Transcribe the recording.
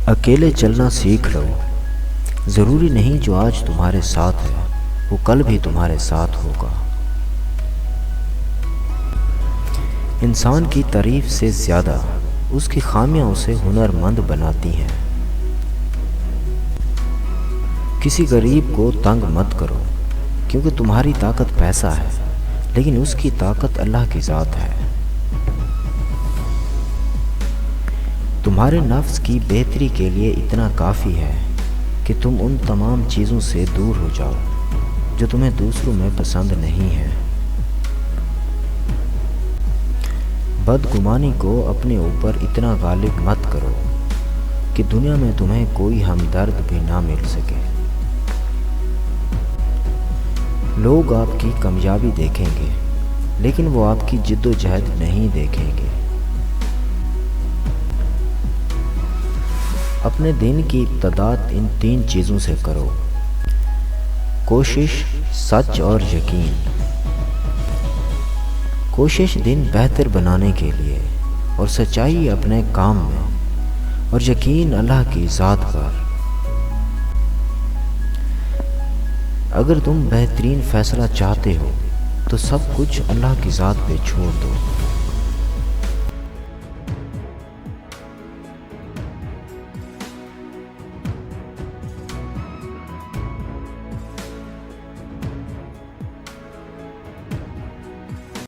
اکیلے چلنا سیکھ لو۔ ضروری نہیں جو آج تمہارے ساتھ ہے وہ کل بھی تمہارے ساتھ ہوگا۔ انسان کی تعریف سے زیادہ اس کی خامیاں اسے ہنر مند بناتی ہیں۔ کسی غریب کو تنگ مت کرو کیونکہ تمہاری طاقت پیسہ ہے، لیکن اس کی طاقت اللہ کی ذات ہے۔ تمہارے نفس کی بہتری کے لیے اتنا کافی ہے کہ تم ان تمام چیزوں سے دور ہو جاؤ جو تمہیں دوسروں میں پسند نہیں ہیں۔ بدگمانی کو اپنے اوپر اتنا غالب مت کرو کہ دنیا میں تمہیں کوئی ہمدرد بھی نہ مل سکے۔ لوگ آپ کی کامیابی دیکھیں گے لیکن وہ آپ کی جد و جہد نہیں دیکھیں گے۔ اپنے دن کی ابتدا ان 3 چیزوں سے کرو: کوشش، سچ اور یقین۔ کوشش دن بہتر بنانے کے لیے، اور سچائی اپنے کام میں، اور یقین اللہ کی ذات پر۔ اگر تم بہترین فیصلہ چاہتے ہو تو سب کچھ اللہ کی ذات پہ چھوڑ دو۔